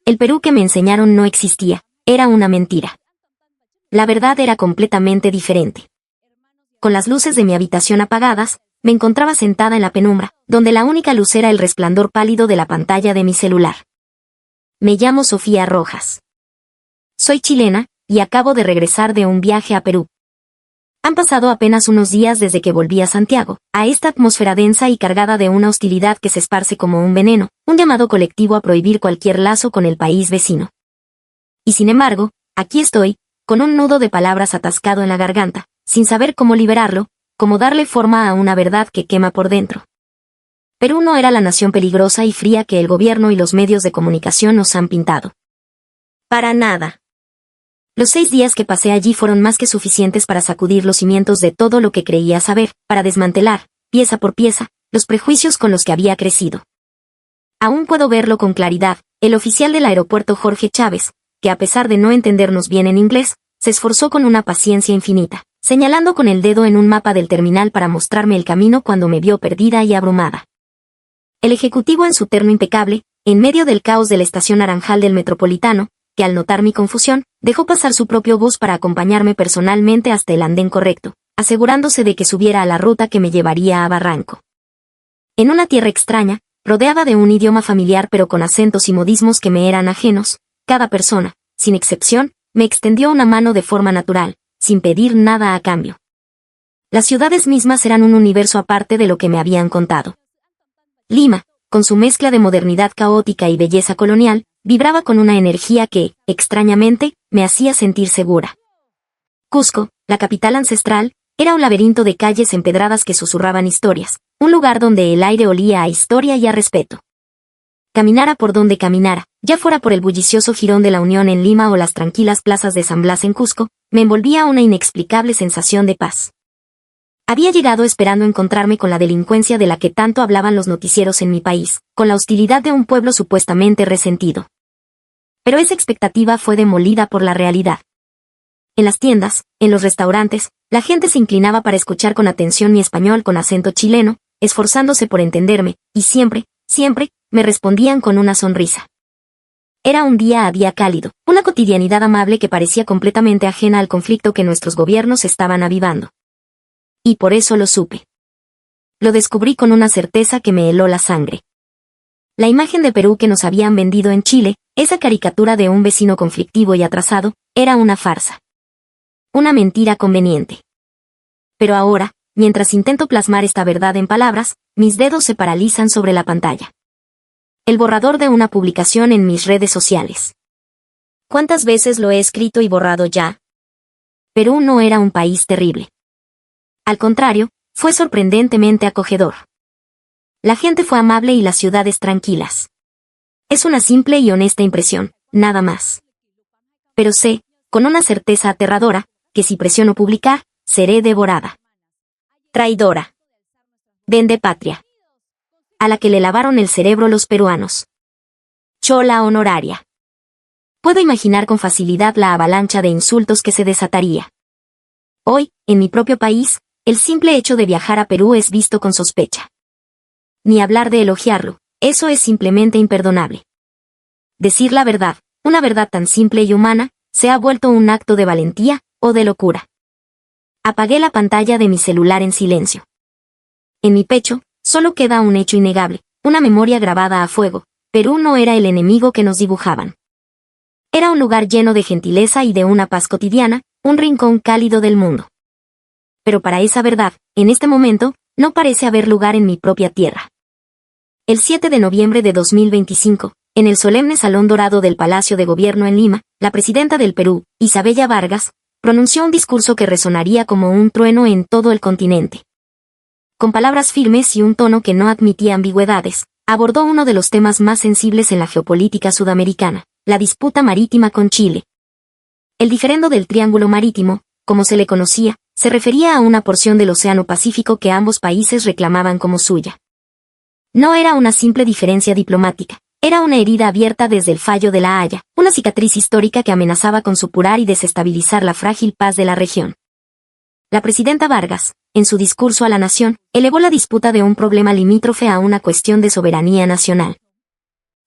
El Perú que me enseñaron no existía, era una mentira. La verdad era completamente diferente. Con las luces de mi habitación apagadas, me encontraba sentada en la penumbra, donde la única luz era el resplandor pálido de la pantalla de mi celular. Me llamo Sofía Rojas. Soy chilena, y acabo de regresar de un viaje a Perú. Han pasado apenas unos días desde que volví a Santiago, a esta atmósfera densa y cargada de una hostilidad que se esparce como un veneno, un llamado colectivo a prohibir cualquier lazo con el país vecino. Y sin embargo, aquí estoy, con un nudo de palabras atascado en la garganta, sin saber cómo liberarlo, cómo darle forma a una verdad que quema por dentro. Perú no era la nación peligrosa y fría que el gobierno y los medios de comunicación nos han pintado. Para nada. Los 6 días que pasé allí fueron más que suficientes para sacudir los cimientos de todo lo que creía saber, para desmantelar, pieza por pieza, los prejuicios con los que había crecido. Aún puedo verlo con claridad, el oficial del aeropuerto Jorge Chávez, que a pesar de no entendernos bien en inglés, se esforzó con una paciencia infinita, señalando con el dedo en un mapa del terminal para mostrarme el camino cuando me vio perdida y abrumada. El ejecutivo en su terno impecable, en medio del caos de la estación Naranjal del Metropolitano, que al notar mi confusión, dejó pasar su propio bus para acompañarme personalmente hasta el andén correcto, asegurándose de que subiera a la ruta que me llevaría a Barranco. En una tierra extraña, rodeada de un idioma familiar pero con acentos y modismos que me eran ajenos, cada persona, sin excepción, me extendió una mano de forma natural, sin pedir nada a cambio. Las ciudades mismas eran un universo aparte de lo que me habían contado. Lima, con su mezcla de modernidad caótica y belleza colonial, vibraba con una energía que, extrañamente, me hacía sentir segura. Cusco, la capital ancestral, era un laberinto de calles empedradas que susurraban historias, un lugar donde el aire olía a historia y a respeto. Caminara por donde caminara, ya fuera por el bullicioso jirón de la Unión en Lima o las tranquilas plazas de San Blas en Cusco, me envolvía una inexplicable sensación de paz. Había llegado esperando encontrarme con la delincuencia de la que tanto hablaban los noticieros en mi país, con la hostilidad de un pueblo supuestamente resentido. Pero esa expectativa fue demolida por la realidad. En las tiendas, en los restaurantes, la gente se inclinaba para escuchar con atención mi español con acento chileno, esforzándose por entenderme, y siempre, me respondían con una sonrisa. Era un día a día cálido, una cotidianidad amable que parecía completamente ajena al conflicto que nuestros gobiernos estaban avivando. Y por eso lo supe. Lo descubrí con una certeza que me heló la sangre. La imagen de Perú que nos habían vendido en Chile, esa caricatura de un vecino conflictivo y atrasado, era una farsa. Una mentira conveniente. Pero ahora, mientras intento plasmar esta verdad en palabras, mis dedos se paralizan sobre la pantalla. El borrador de una publicación en mis redes sociales. ¿Cuántas veces lo he escrito y borrado ya? Perú no era un país terrible. Al contrario, fue sorprendentemente acogedor. La gente fue amable y las ciudades tranquilas. Es una simple y honesta impresión, nada más. Pero sé, con una certeza aterradora, que si presiono publicar, seré devorada. Traidora. Vende patria. A la que le lavaron el cerebro los peruanos. Chola honoraria. Puedo imaginar con facilidad la avalancha de insultos que se desataría. Hoy, en mi propio país, el simple hecho de viajar a Perú es visto con sospecha. Ni hablar de elogiarlo, eso es simplemente imperdonable. Decir la verdad, una verdad tan simple y humana, se ha vuelto un acto de valentía o de locura. Apagué la pantalla de mi celular en silencio. En mi pecho, solo queda un hecho innegable, una memoria grabada a fuego. Perú no era el enemigo que nos dibujaban. Era un lugar lleno de gentileza y de una paz cotidiana, un rincón cálido del mundo. Pero para esa verdad, en este momento, no parece haber lugar en mi propia tierra. El 7 de noviembre de 2025, en el solemne Salón Dorado del Palacio de Gobierno en Lima, la presidenta del Perú, Isabella Vargas, pronunció un discurso que resonaría como un trueno en todo el continente. Con palabras firmes y un tono que no admitía ambigüedades, abordó uno de los temas más sensibles en la geopolítica sudamericana, la disputa marítima con Chile. El diferendo del Triángulo Marítimo, como se le conocía, se refería a una porción del Océano Pacífico que ambos países reclamaban como suya. No era una simple diferencia diplomática, era una herida abierta desde el Fallo de La Haya, una cicatriz histórica que amenazaba con supurar y desestabilizar la frágil paz de la región. La presidenta Vargas, en su discurso a la nación, elevó la disputa de un problema limítrofe a una cuestión de soberanía nacional.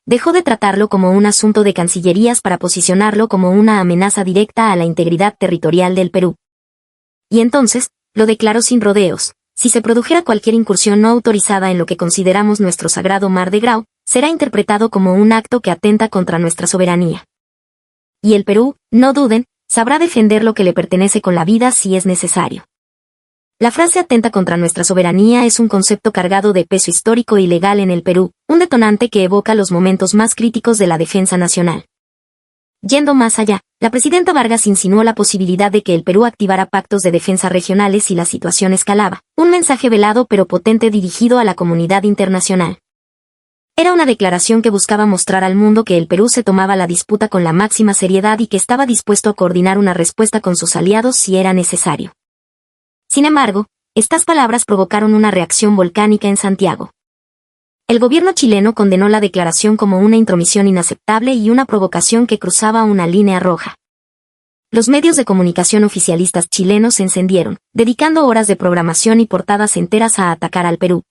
dejó de tratarlo como un asunto de cancillerías para posicionarlo como una amenaza directa a la integridad territorial del Perú. Y entonces, lo declaró sin rodeos: si se produjera cualquier incursión no autorizada en lo que consideramos nuestro sagrado Mar de Grau, será interpretado como un acto que atenta contra nuestra soberanía. Y el Perú, no duden, sabrá defender lo que le pertenece con la vida si es necesario. La frase atenta contra nuestra soberanía es un concepto cargado de peso histórico y legal en el Perú, un detonante que evoca los momentos más críticos de la defensa nacional. Yendo más allá, la presidenta Vargas insinuó la posibilidad de que el Perú activara pactos de defensa regionales si la situación escalaba, un mensaje velado pero potente dirigido a la comunidad internacional. Era una declaración que buscaba mostrar al mundo que el Perú se tomaba la disputa con la máxima seriedad y que estaba dispuesto a coordinar una respuesta con sus aliados si era necesario. Sin embargo, estas palabras provocaron una reacción volcánica en Santiago. El gobierno chileno condenó la declaración como una intromisión inaceptable y una provocación que cruzaba una línea roja. Los medios de comunicación oficialistas chilenos se encendieron, dedicando horas de programación y portadas enteras a atacar al Perú.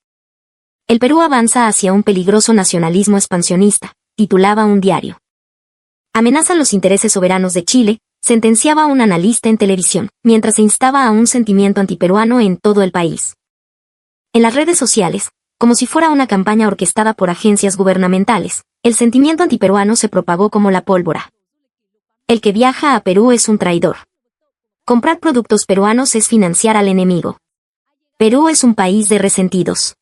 El Perú avanza hacia un peligroso nacionalismo expansionista, titulaba un diario. Amenazan los intereses soberanos de Chile, sentenciaba un analista en televisión, mientras se instaba a un sentimiento antiperuano en todo el país. En las redes sociales, como si fuera una campaña orquestada por agencias gubernamentales, el sentimiento antiperuano se propagó como la pólvora. El que viaja a Perú es un traidor. Comprar productos peruanos es financiar al enemigo. Perú es un país de resentidos.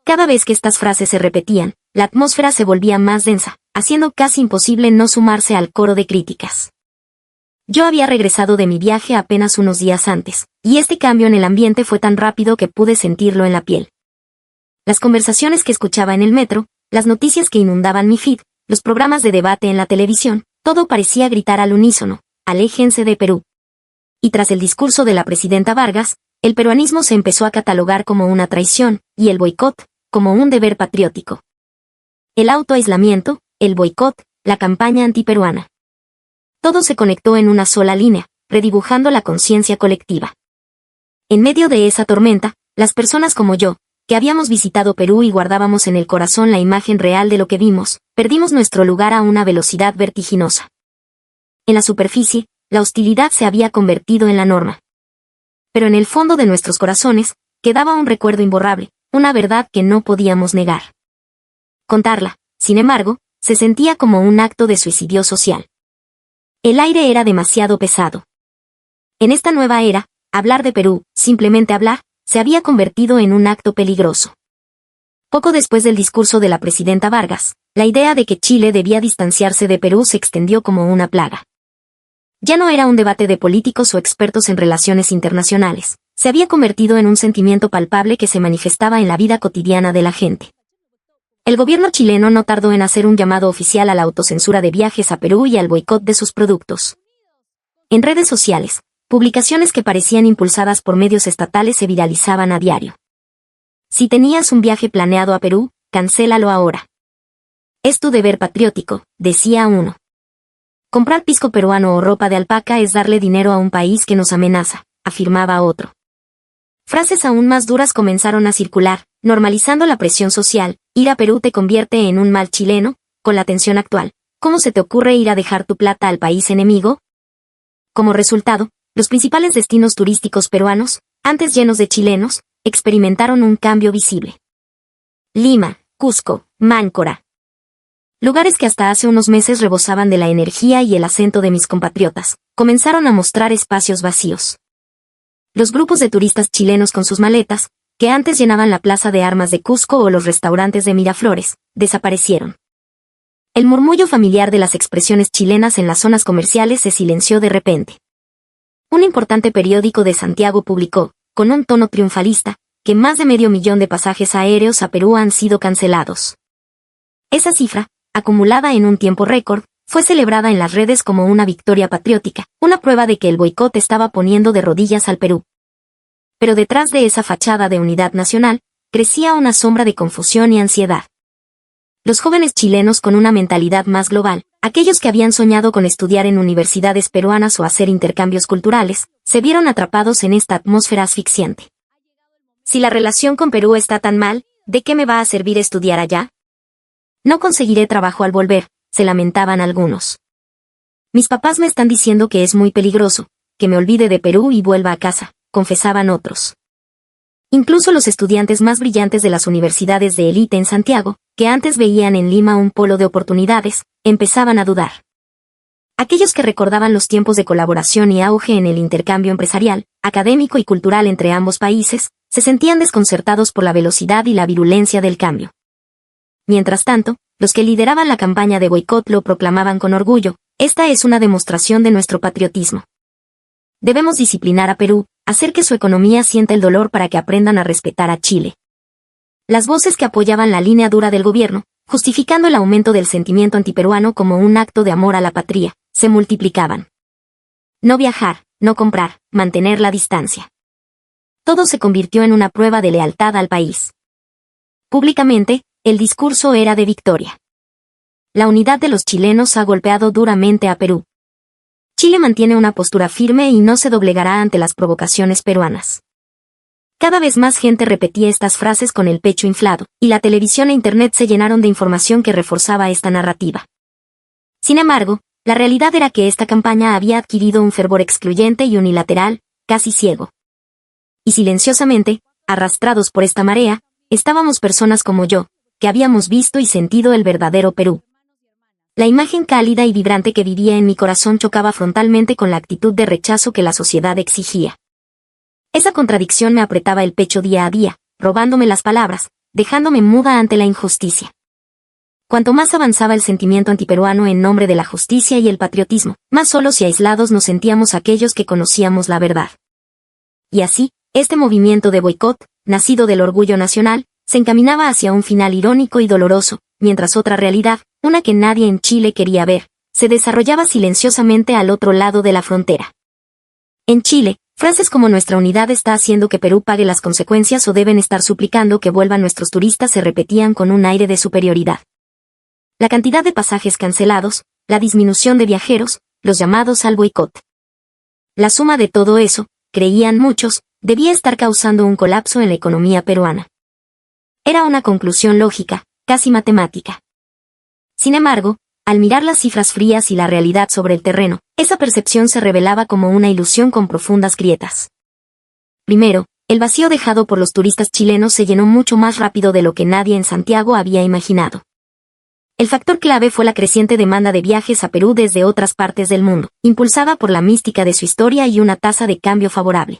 Cada vez que estas frases se repetían, la atmósfera se volvía más densa, haciendo casi imposible no sumarse al coro de críticas. Yo había regresado de mi viaje apenas unos días antes, y este cambio en el ambiente fue tan rápido que pude sentirlo en la piel. Las conversaciones que escuchaba en el metro, las noticias que inundaban mi feed, los programas de debate en la televisión, todo parecía gritar al unísono: aléjense de Perú. Y tras el discurso de la presidenta Vargas, el peruanismo se empezó a catalogar como una traición, y el boicot, como un deber patriótico. El autoaislamiento, el boicot, la campaña antiperuana. Todo se conectó en una sola línea, redibujando la conciencia colectiva. En medio de esa tormenta, las personas como yo, que habíamos visitado Perú y guardábamos en el corazón la imagen real de lo que vimos, perdimos nuestro lugar a una velocidad vertiginosa. En la superficie, la hostilidad se había convertido en la norma. Pero en el fondo de nuestros corazones, quedaba un recuerdo imborrable, una verdad que no podíamos negar. Contarla, sin embargo, se sentía como un acto de suicidio social. El aire era demasiado pesado. En esta nueva era, hablar de Perú, simplemente hablar, se había convertido en un acto peligroso. Poco después del discurso de la presidenta Vargas, la idea de que Chile debía distanciarse de Perú se extendió como una plaga. Ya no era un debate de políticos o expertos en relaciones internacionales, se había convertido en un sentimiento palpable que se manifestaba en la vida cotidiana de la gente. El gobierno chileno no tardó en hacer un llamado oficial a la autocensura de viajes a Perú y al boicot de sus productos. En redes sociales, publicaciones que parecían impulsadas por medios estatales se viralizaban a diario. Si tenías un viaje planeado a Perú, cancélalo ahora. Es tu deber patriótico, decía uno. Comprar pisco peruano o ropa de alpaca es darle dinero a un país que nos amenaza, afirmaba otro. Frases aún más duras comenzaron a circular, normalizando la presión social: ir a Perú te convierte en un mal chileno, con la tensión actual, ¿cómo se te ocurre ir a dejar tu plata al país enemigo? Como resultado, los principales destinos turísticos peruanos, antes llenos de chilenos, experimentaron un cambio visible. Lima, Cusco, Máncora. Lugares que hasta hace unos meses rebosaban de la energía y el acento de mis compatriotas, comenzaron a mostrar espacios vacíos. Los grupos de turistas chilenos con sus maletas, que antes llenaban la plaza de armas de Cusco o los restaurantes de Miraflores, desaparecieron. El murmullo familiar de las expresiones chilenas en las zonas comerciales se silenció de repente. Un importante periódico de Santiago publicó, con un tono triunfalista, que más de 500.000 de pasajes aéreos a Perú han sido cancelados. Esa cifra, acumulada en un tiempo récord, fue celebrada en las redes como una victoria patriótica, una prueba de que el boicot estaba poniendo de rodillas al Perú. Pero detrás de esa fachada de unidad nacional, crecía una sombra de confusión y ansiedad. Los jóvenes chilenos con una mentalidad más global, aquellos que habían soñado con estudiar en universidades peruanas o hacer intercambios culturales, se vieron atrapados en esta atmósfera asfixiante. Si la relación con Perú está tan mal, ¿de qué me va a servir estudiar allá? No conseguiré trabajo al volver, se lamentaban algunos. Mis papás me están diciendo que es muy peligroso, que me olvide de Perú y vuelva a casa, confesaban otros. Incluso los estudiantes más brillantes de las universidades de élite en Santiago, que antes veían en Lima un polo de oportunidades, empezaban a dudar. Aquellos que recordaban los tiempos de colaboración y auge en el intercambio empresarial, académico y cultural entre ambos países, se sentían desconcertados por la velocidad y la virulencia del cambio. Mientras tanto, los que lideraban la campaña de boicot lo proclamaban con orgullo: esta es una demostración de nuestro patriotismo. Debemos disciplinar a Perú, hacer que su economía sienta el dolor para que aprendan a respetar a Chile. Las voces que apoyaban la línea dura del gobierno, justificando el aumento del sentimiento antiperuano como un acto de amor a la patria, se multiplicaban. No viajar, no comprar, mantener la distancia. Todo se convirtió en una prueba de lealtad al país. Públicamente, el discurso era de victoria. La unidad de los chilenos ha golpeado duramente a Perú. Chile mantiene una postura firme y no se doblegará ante las provocaciones peruanas. Cada vez más gente repetía estas frases con el pecho inflado, y la televisión e internet se llenaron de información que reforzaba esta narrativa. Sin embargo, la realidad era que esta campaña había adquirido un fervor excluyente y unilateral, casi ciego. Y silenciosamente, arrastrados por esta marea, estábamos personas como yo, que habíamos visto y sentido el verdadero Perú. La imagen cálida y vibrante que vivía en mi corazón chocaba frontalmente con la actitud de rechazo que la sociedad exigía. Esa contradicción me apretaba el pecho día a día, robándome las palabras, dejándome muda ante la injusticia. Cuanto más avanzaba el sentimiento antiperuano en nombre de la justicia y el patriotismo, más solos y aislados nos sentíamos aquellos que conocíamos la verdad. Y así, este movimiento de boicot, nacido del orgullo nacional, se encaminaba hacia un final irónico y doloroso, mientras otra realidad, una que nadie en Chile quería ver, se desarrollaba silenciosamente al otro lado de la frontera. En Chile, frases como "nuestra unidad está haciendo que Perú pague las consecuencias" o "deben estar suplicando que vuelvan nuestros turistas" se repetían con un aire de superioridad. La cantidad de pasajes cancelados, la disminución de viajeros, los llamados al boicot. La suma de todo eso, creían muchos, debía estar causando un colapso en la economía peruana. Era una conclusión lógica, casi matemática. Sin embargo, al mirar las cifras frías y la realidad sobre el terreno, esa percepción se revelaba como una ilusión con profundas grietas. Primero, el vacío dejado por los turistas chilenos se llenó mucho más rápido de lo que nadie en Santiago había imaginado. El factor clave fue la creciente demanda de viajes a Perú desde otras partes del mundo, impulsada por la mística de su historia y una tasa de cambio favorable.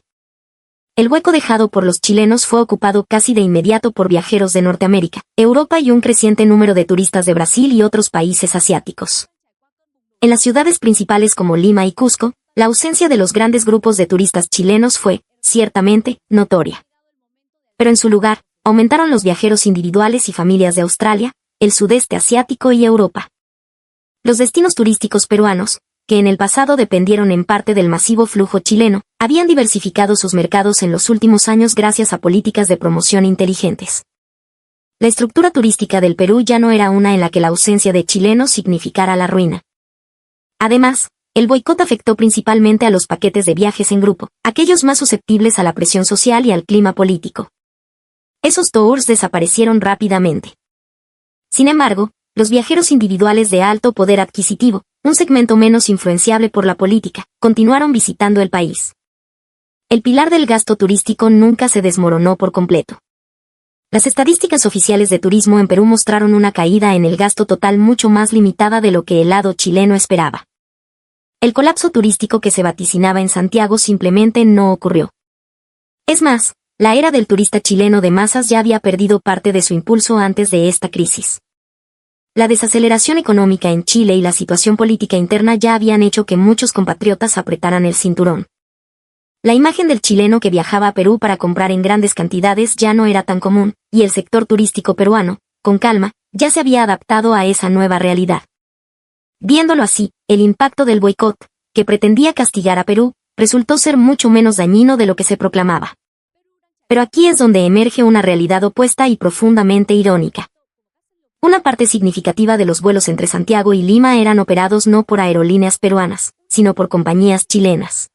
El hueco dejado por los chilenos fue ocupado casi de inmediato por viajeros de Norteamérica, Europa y un creciente número de turistas de Brasil y otros países asiáticos. En las ciudades principales como Lima y Cusco, la ausencia de los grandes grupos de turistas chilenos fue, ciertamente, notoria. Pero en su lugar, aumentaron los viajeros individuales y familias de Australia, el sudeste asiático y Europa. Los destinos turísticos peruanos, que en el pasado dependieron en parte del masivo flujo chileno, habían diversificado sus mercados en los últimos años gracias a políticas de promoción inteligentes. La estructura turística del Perú ya no era una en la que la ausencia de chilenos significara la ruina. Además, el boicot afectó principalmente a los paquetes de viajes en grupo, aquellos más susceptibles a la presión social y al clima político. Esos tours desaparecieron rápidamente. Sin embargo, los viajeros individuales de alto poder adquisitivo, un segmento menos influenciable por la política, continuaron visitando el país. El pilar del gasto turístico nunca se desmoronó por completo. Las estadísticas oficiales de turismo en Perú mostraron una caída en el gasto total mucho más limitada de lo que el lado chileno esperaba. El colapso turístico que se vaticinaba en Santiago simplemente no ocurrió. Es más, la era del turista chileno de masas ya había perdido parte de su impulso antes de esta crisis. La desaceleración económica en Chile y la situación política interna ya habían hecho que muchos compatriotas apretaran el cinturón. La imagen del chileno que viajaba a Perú para comprar en grandes cantidades ya no era tan común, y el sector turístico peruano, con calma, ya se había adaptado a esa nueva realidad. Viéndolo así, el impacto del boicot, que pretendía castigar a Perú, resultó ser mucho menos dañino de lo que se proclamaba. Pero aquí es donde emerge una realidad opuesta y profundamente irónica. Una parte significativa de los vuelos entre Santiago y Lima eran operados no por aerolíneas peruanas, sino por compañías chilenas.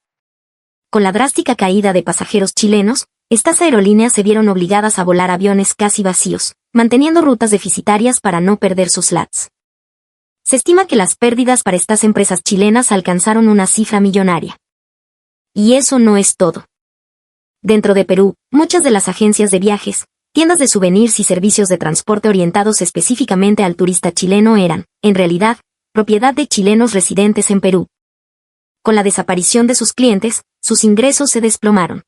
Con la drástica caída de pasajeros chilenos, estas aerolíneas se vieron obligadas a volar aviones casi vacíos, manteniendo rutas deficitarias para no perder sus LATs. Se estima que las pérdidas para estas empresas chilenas alcanzaron una cifra millonaria. Y eso no es todo. Dentro de Perú, muchas de las agencias de viajes, tiendas de souvenirs y servicios de transporte orientados específicamente al turista chileno eran, en realidad, propiedad de chilenos residentes en Perú. Con la desaparición de sus clientes, sus ingresos se desplomaron.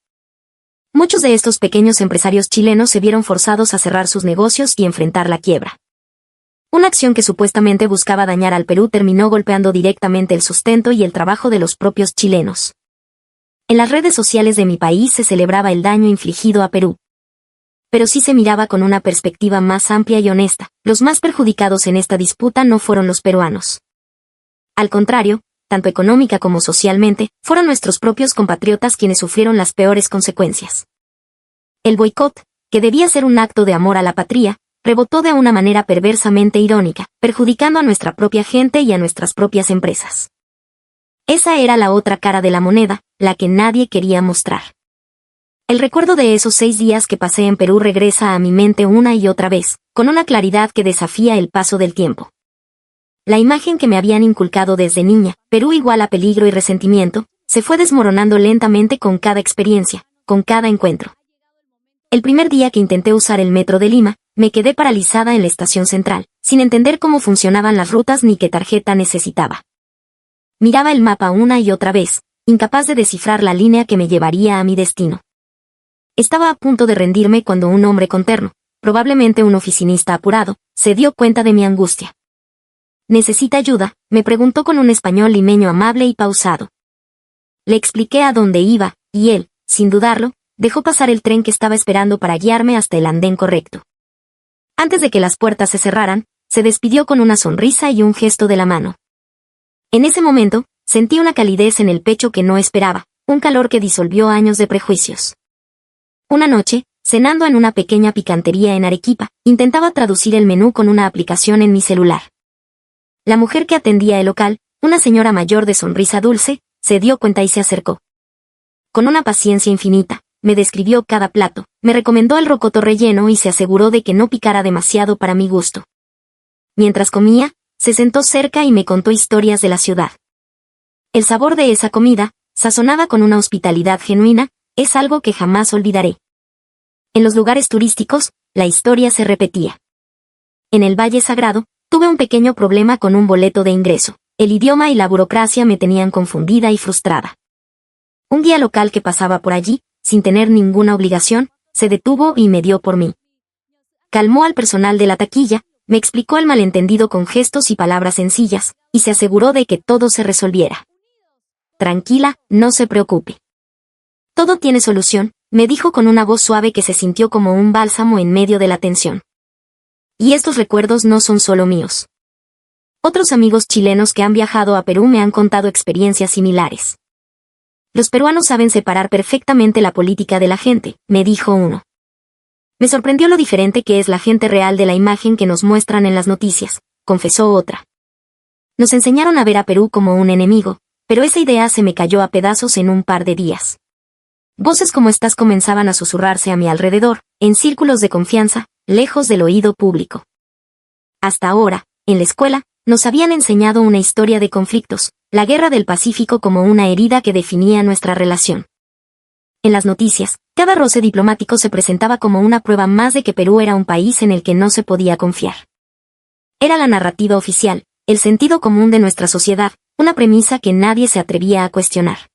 Muchos de estos pequeños empresarios chilenos se vieron forzados a cerrar sus negocios y enfrentar la quiebra. Una acción que supuestamente buscaba dañar al Perú terminó golpeando directamente el sustento y el trabajo de los propios chilenos. En las redes sociales de mi país se celebraba el daño infligido a Perú. Pero sí se miraba con una perspectiva más amplia y honesta. Los más perjudicados en esta disputa no fueron los peruanos. Al contrario, tanto económica como socialmente, fueron nuestros propios compatriotas quienes sufrieron las peores consecuencias. El boicot, que debía ser un acto de amor a la patria, rebotó de una manera perversamente irónica, perjudicando a nuestra propia gente y a nuestras propias empresas. Esa era la otra cara de la moneda, la que nadie quería mostrar. El recuerdo de esos 6 días que pasé en Perú regresa a mi mente una y otra vez, con una claridad que desafía el paso del tiempo. La imagen que me habían inculcado desde niña, Perú igual a peligro y resentimiento, se fue desmoronando lentamente con cada experiencia, con cada encuentro. El primer día que intenté usar el metro de Lima, me quedé paralizada en la estación central, sin entender cómo funcionaban las rutas ni qué tarjeta necesitaba. Miraba el mapa una y otra vez, incapaz de descifrar la línea que me llevaría a mi destino. Estaba a punto de rendirme cuando un hombre con terno, probablemente un oficinista apurado, se dio cuenta de mi angustia. ¿Necesita ayuda?, me preguntó con un español limeño amable y pausado. Le expliqué a dónde iba, y él, sin dudarlo, dejó pasar el tren que estaba esperando para guiarme hasta el andén correcto. Antes de que las puertas se cerraran, se despidió con una sonrisa y un gesto de la mano. En ese momento, sentí una calidez en el pecho que no esperaba, un calor que disolvió años de prejuicios. Una noche, cenando en una pequeña picantería en Arequipa, intentaba traducir el menú con una aplicación en mi celular. La mujer que atendía el local, una señora mayor de sonrisa dulce, se dio cuenta y se acercó. Con una paciencia infinita, me describió cada plato, me recomendó el rocoto relleno y se aseguró de que no picara demasiado para mi gusto. Mientras comía, se sentó cerca y me contó historias de la ciudad. El sabor de esa comida, sazonada con una hospitalidad genuina, es algo que jamás olvidaré. En los lugares turísticos, la historia se repetía. En el Valle Sagrado, tuve un pequeño problema con un boleto de ingreso. El idioma y la burocracia me tenían confundida y frustrada. Un guía local que pasaba por allí, sin tener ninguna obligación, se detuvo y me dio por mí. Calmó al personal de la taquilla, me explicó el malentendido con gestos y palabras sencillas, y se aseguró de que todo se resolviera. Tranquila, no se preocupe. Todo tiene solución, me dijo con una voz suave que se sintió como un bálsamo en medio de la tensión. Y estos recuerdos no son solo míos. Otros amigos chilenos que han viajado a Perú me han contado experiencias similares. Los peruanos saben separar perfectamente la política de la gente, me dijo uno. Me sorprendió lo diferente que es la gente real de la imagen que nos muestran en las noticias, confesó otra. Nos enseñaron a ver a Perú como un enemigo, pero esa idea se me cayó a pedazos en un par de días. Voces como estas comenzaban a susurrarse a mi alrededor, en círculos de confianza, lejos del oído público. Hasta ahora, en la escuela, nos habían enseñado una historia de conflictos, la guerra del Pacífico como una herida que definía nuestra relación. En las noticias, cada roce diplomático se presentaba como una prueba más de que Perú era un país en el que no se podía confiar. Era la narrativa oficial, el sentido común de nuestra sociedad, una premisa que nadie se atrevía a cuestionar.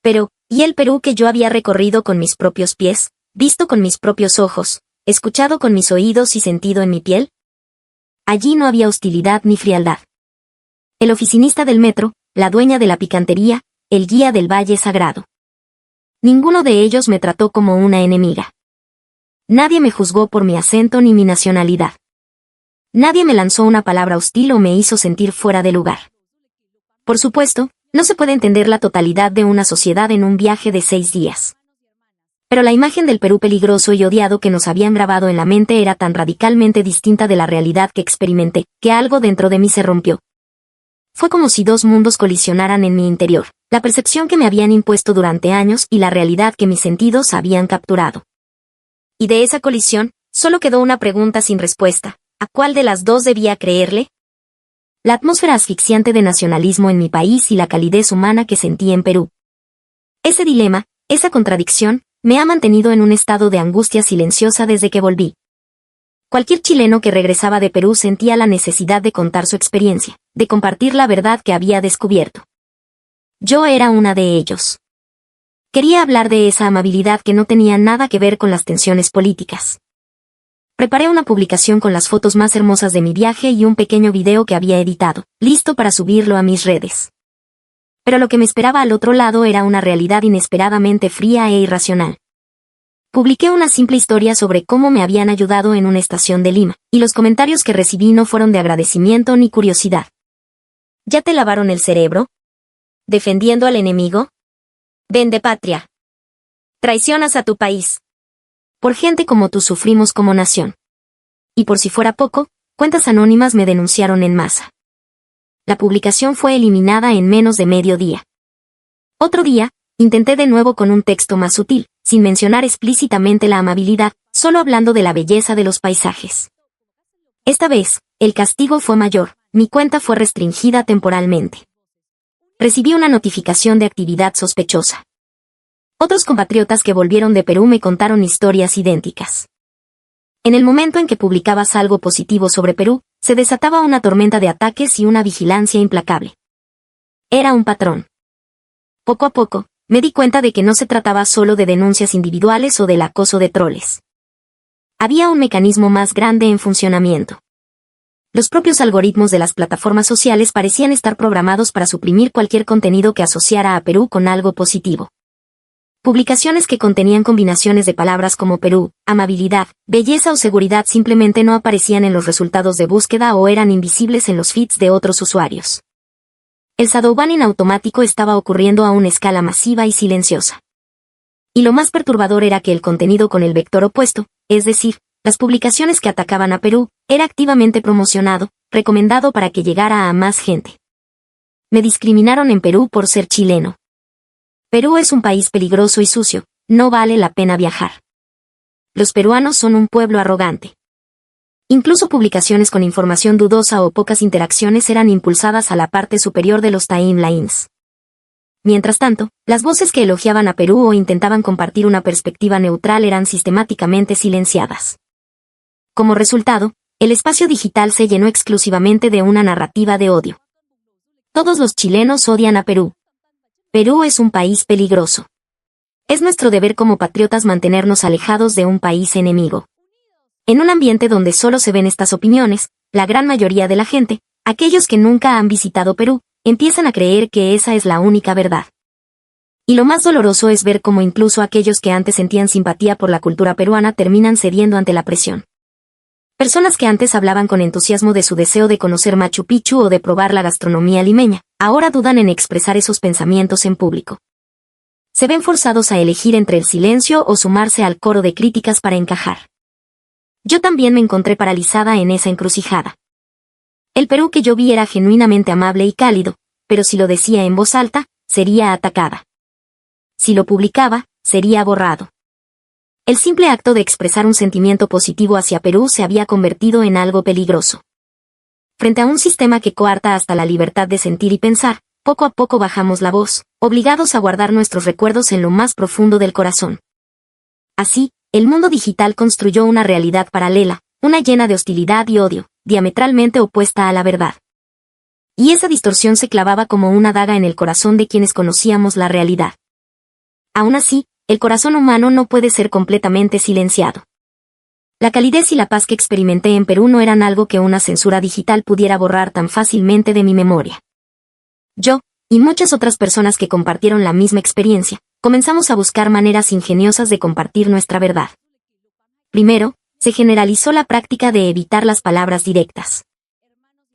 Pero, ¿y el Perú que yo había recorrido con mis propios pies, visto con mis propios ojos, escuchado con mis oídos y sentido en mi piel? Allí no había hostilidad ni frialdad. El oficinista del metro, la dueña de la picantería, el guía del Valle Sagrado. Ninguno de ellos me trató como una enemiga. Nadie me juzgó por mi acento ni mi nacionalidad. Nadie me lanzó una palabra hostil o me hizo sentir fuera de lugar. Por supuesto, no se puede entender la totalidad de una sociedad en un viaje de 6 días. Pero la imagen del Perú peligroso y odiado que nos habían grabado en la mente era tan radicalmente distinta de la realidad que experimenté, que algo dentro de mí se rompió. Fue como si 2 mundos colisionaran en mi interior, la percepción que me habían impuesto durante años y la realidad que mis sentidos habían capturado. Y de esa colisión, Solo quedó una pregunta sin respuesta. ¿A cuál de las dos debía creerle? La atmósfera asfixiante de nacionalismo en mi país y la calidez humana que sentí en Perú. Ese dilema, esa contradicción, me ha mantenido en un estado de angustia silenciosa desde que volví. Cualquier chileno que regresaba de Perú sentía la necesidad de contar su experiencia, de compartir la verdad que había descubierto. Yo era una de ellos. Quería hablar de esa amabilidad que no tenía nada que ver con las tensiones políticas. Preparé una publicación con las fotos más hermosas de mi viaje y un pequeño video que había editado, listo para subirlo a mis redes. Pero lo que me esperaba al otro lado era una realidad inesperadamente fría e irracional. Publiqué una simple historia sobre cómo me habían ayudado en una estación de Lima, y los comentarios que recibí no fueron de agradecimiento ni curiosidad. ¿Ya te lavaron el cerebro? ¿Defendiendo al enemigo? Vende patria. Traicionas a tu país. Por gente como tú sufrimos como nación. Y por si fuera poco, cuentas anónimas me denunciaron en masa. La publicación fue eliminada en menos de medio día. Otro día, intenté de nuevo con un texto más sutil, sin mencionar explícitamente la amabilidad, solo hablando de la belleza de los paisajes. Esta vez, el castigo fue mayor, mi cuenta fue restringida temporalmente. Recibí una notificación de actividad sospechosa. Otros compatriotas que volvieron de Perú me contaron historias idénticas. En el momento en que publicabas algo positivo sobre Perú, se desataba una tormenta de ataques y una vigilancia implacable. Era un patrón. Poco a poco, me di cuenta de que no se trataba solo de denuncias individuales o del acoso de troles. Había un mecanismo más grande en funcionamiento. Los propios algoritmos de las plataformas sociales parecían estar programados para suprimir cualquier contenido que asociara a Perú con algo positivo. Publicaciones que contenían combinaciones de palabras como Perú, amabilidad, belleza o seguridad simplemente no aparecían en los resultados de búsqueda o eran invisibles en los feeds de otros usuarios. El shadowbanning automático estaba ocurriendo a una escala masiva y silenciosa. Y lo más perturbador era que el contenido con el vector opuesto, es decir, las publicaciones que atacaban a Perú, era activamente promocionado, recomendado para que llegara a más gente. Me discriminaron en Perú por ser chileno. Perú es un país peligroso y sucio, no vale la pena viajar. Los peruanos son un pueblo arrogante. Incluso publicaciones con información dudosa o pocas interacciones eran impulsadas a la parte superior de los timelines. Mientras tanto, las voces que elogiaban a Perú o intentaban compartir una perspectiva neutral eran sistemáticamente silenciadas. Como resultado, el espacio digital se llenó exclusivamente de una narrativa de odio. Todos los chilenos odian a Perú. Perú es un país peligroso. Es nuestro deber como patriotas mantenernos alejados de un país enemigo. En un ambiente donde solo se ven estas opiniones, la gran mayoría de la gente, aquellos que nunca han visitado Perú, empiezan a creer que esa es la única verdad. Y lo más doloroso es ver cómo incluso aquellos que antes sentían simpatía por la cultura peruana terminan cediendo ante la presión. Personas que antes hablaban con entusiasmo de su deseo de conocer Machu Picchu o de probar la gastronomía limeña, ahora dudan en expresar esos pensamientos en público. Se ven forzados a elegir entre el silencio o sumarse al coro de críticas para encajar. Yo también me encontré paralizada en esa encrucijada. El Perú que yo vi era genuinamente amable y cálido, pero si lo decía en voz alta, sería atacada. Si lo publicaba, sería borrado. El simple acto de expresar un sentimiento positivo hacia Perú se había convertido en algo peligroso. Frente a un sistema que coarta hasta la libertad de sentir y pensar, poco a poco bajamos la voz, obligados a guardar nuestros recuerdos en lo más profundo del corazón. Así, el mundo digital construyó una realidad paralela, una llena de hostilidad y odio, diametralmente opuesta a la verdad. Y esa distorsión se clavaba como una daga en el corazón de quienes conocíamos la realidad. Aún así, el corazón humano no puede ser completamente silenciado. La calidez y la paz que experimenté en Perú no eran algo que una censura digital pudiera borrar tan fácilmente de mi memoria. Yo, y muchas otras personas que compartieron la misma experiencia, comenzamos a buscar maneras ingeniosas de compartir nuestra verdad. Primero, se generalizó la práctica de evitar las palabras directas.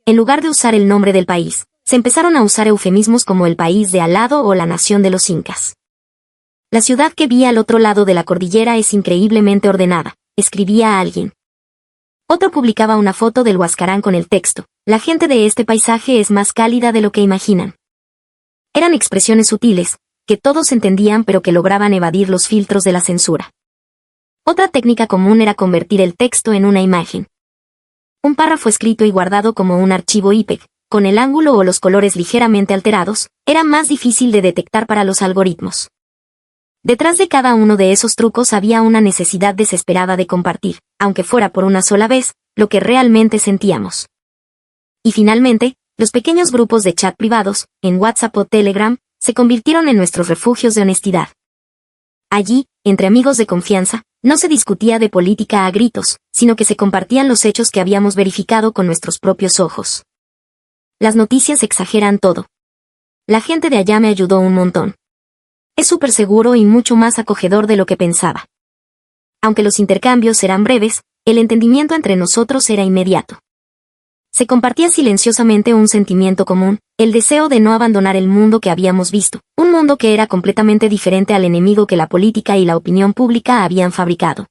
En lugar de usar el nombre del país, se empezaron a usar eufemismos como el país de al lado o la nación de los incas. La ciudad que vi al otro lado de la cordillera es increíblemente ordenada, escribía alguien. Otro publicaba una foto del Huascarán con el texto: la gente de este paisaje es más cálida de lo que imaginan. Eran expresiones sutiles, que todos entendían pero que lograban evadir los filtros de la censura. Otra técnica común era convertir el texto en una imagen. Un párrafo escrito y guardado como un archivo IPEG, con el ángulo o los colores ligeramente alterados, era más difícil de detectar para los algoritmos. Detrás de cada uno de esos trucos había una necesidad desesperada de compartir, aunque fuera por una sola vez, lo que realmente sentíamos. Y finalmente, los pequeños grupos de chat privados, en WhatsApp o Telegram, se convirtieron en nuestros refugios de honestidad. Allí, entre amigos de confianza, no se discutía de política a gritos, sino que se compartían los hechos que habíamos verificado con nuestros propios ojos. Las noticias exageran todo. La gente de allá me ayudó un montón. Es súper seguro y mucho más acogedor de lo que pensaba. Aunque los intercambios eran breves, el entendimiento entre nosotros era inmediato. Se compartía silenciosamente un sentimiento común, el deseo de no abandonar el mundo que habíamos visto, un mundo que era completamente diferente al enemigo que la política y la opinión pública habían fabricado.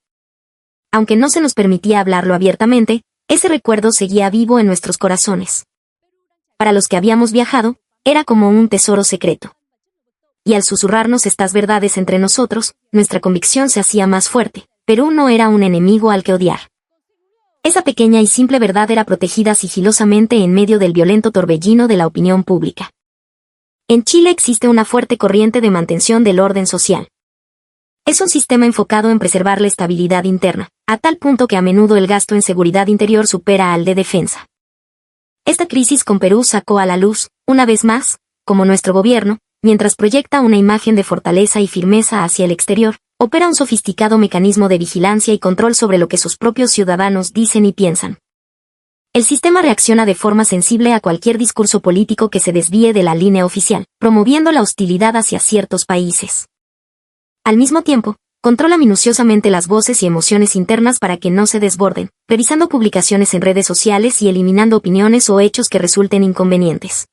Aunque no se nos permitía hablarlo abiertamente, ese recuerdo seguía vivo en nuestros corazones. Para los que habíamos viajado, era como un tesoro secreto. Y al susurrarnos estas verdades entre nosotros, nuestra convicción se hacía más fuerte. Perú no era un enemigo al que odiar. Esa pequeña y simple verdad era protegida sigilosamente en medio del violento torbellino de la opinión pública. En Chile existe una fuerte corriente de mantención del orden social. Es un sistema enfocado en preservar la estabilidad interna, a tal punto que a menudo el gasto en seguridad interior supera al de defensa. Esta crisis con Perú sacó a la luz, una vez más, como nuestro gobierno, mientras proyecta una imagen de fortaleza y firmeza hacia el exterior, opera un sofisticado mecanismo de vigilancia y control sobre lo que sus propios ciudadanos dicen y piensan. El sistema reacciona de forma sensible a cualquier discurso político que se desvíe de la línea oficial, promoviendo la hostilidad hacia ciertos países. Al mismo tiempo, controla minuciosamente las voces y emociones internas para que no se desborden, revisando publicaciones en redes sociales y eliminando opiniones o hechos que resulten inconvenientes.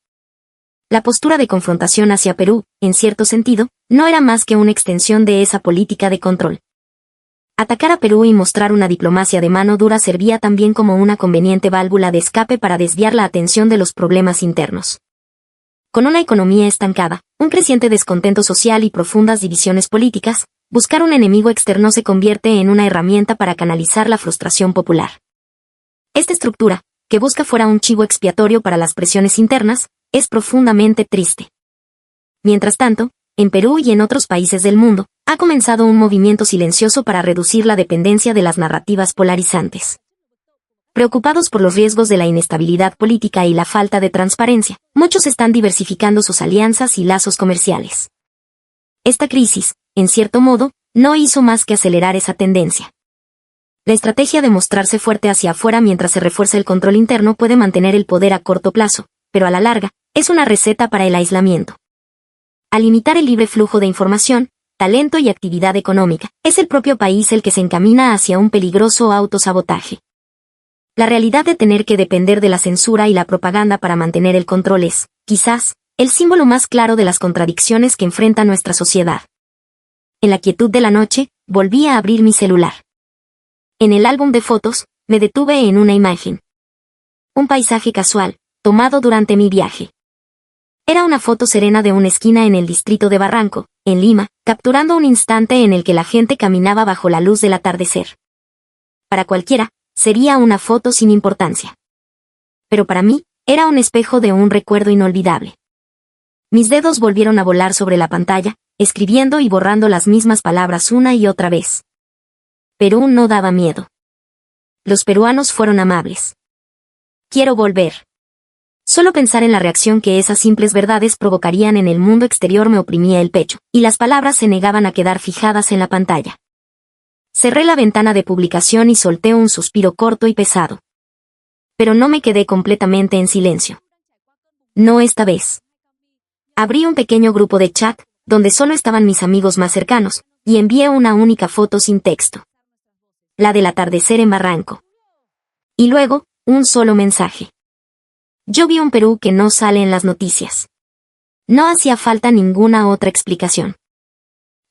La postura de confrontación hacia Perú, en cierto sentido, no era más que una extensión de esa política de control. Atacar a Perú y mostrar una diplomacia de mano dura servía también como una conveniente válvula de escape para desviar la atención de los problemas internos. Con una economía estancada, un creciente descontento social y profundas divisiones políticas, buscar un enemigo externo se convierte en una herramienta para canalizar la frustración popular. Esta estructura, que busca fuera un chivo expiatorio para las presiones internas, es profundamente triste. Mientras tanto, en Perú y en otros países del mundo, ha comenzado un movimiento silencioso para reducir la dependencia de las narrativas polarizantes. Preocupados por los riesgos de la inestabilidad política y la falta de transparencia, muchos están diversificando sus alianzas y lazos comerciales. Esta crisis, en cierto modo, no hizo más que acelerar esa tendencia. La estrategia de mostrarse fuerte hacia afuera mientras se refuerza el control interno puede mantener el poder a corto plazo, pero a la larga, es una receta para el aislamiento. Al limitar el libre flujo de información, talento y actividad económica, es el propio país el que se encamina hacia un peligroso autosabotaje. La realidad de tener que depender de la censura y la propaganda para mantener el control es, quizás, el símbolo más claro de las contradicciones que enfrenta nuestra sociedad. En la quietud de la noche, volví a abrir mi celular. En el álbum de fotos, me detuve en una imagen. Un paisaje casual, tomado durante mi viaje. Era una foto serena de una esquina en el distrito de Barranco, en Lima, capturando un instante en el que la gente caminaba bajo la luz del atardecer. Para cualquiera, sería una foto sin importancia. Pero para mí, era un espejo de un recuerdo inolvidable. Mis dedos volvieron a volar sobre la pantalla, escribiendo y borrando las mismas palabras una y otra vez. Perú no daba miedo. Los peruanos fueron amables. Quiero volver. Solo pensar en la reacción que esas simples verdades provocarían en el mundo exterior me oprimía el pecho, y las palabras se negaban a quedar fijadas en la pantalla. Cerré la ventana de publicación y solté un suspiro corto y pesado. Pero no me quedé completamente en silencio. No esta vez. Abrí un pequeño grupo de chat, donde solo estaban mis amigos más cercanos, y envié una única foto sin texto. La del atardecer en Barranco. Y luego, un solo mensaje. Yo vi un Perú que no sale en las noticias. No hacía falta ninguna otra explicación.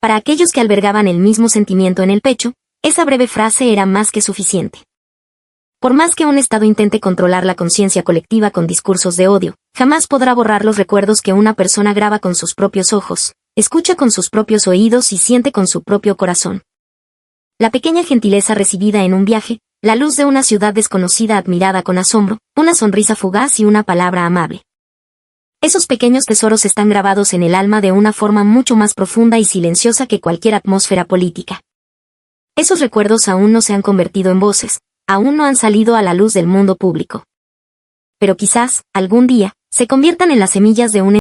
Para aquellos que albergaban el mismo sentimiento en el pecho, esa breve frase era más que suficiente. Por más que un Estado intente controlar la conciencia colectiva con discursos de odio, jamás podrá borrar los recuerdos que una persona graba con sus propios ojos, escucha con sus propios oídos y siente con su propio corazón. La pequeña gentileza recibida en un viaje, la luz de una ciudad desconocida admirada con asombro, una sonrisa fugaz y una palabra amable. Esos pequeños tesoros están grabados en el alma de una forma mucho más profunda y silenciosa que cualquier atmósfera política. Esos recuerdos aún no se han convertido en voces, aún no han salido a la luz del mundo público. Pero quizás, algún día, se conviertan en las semillas de un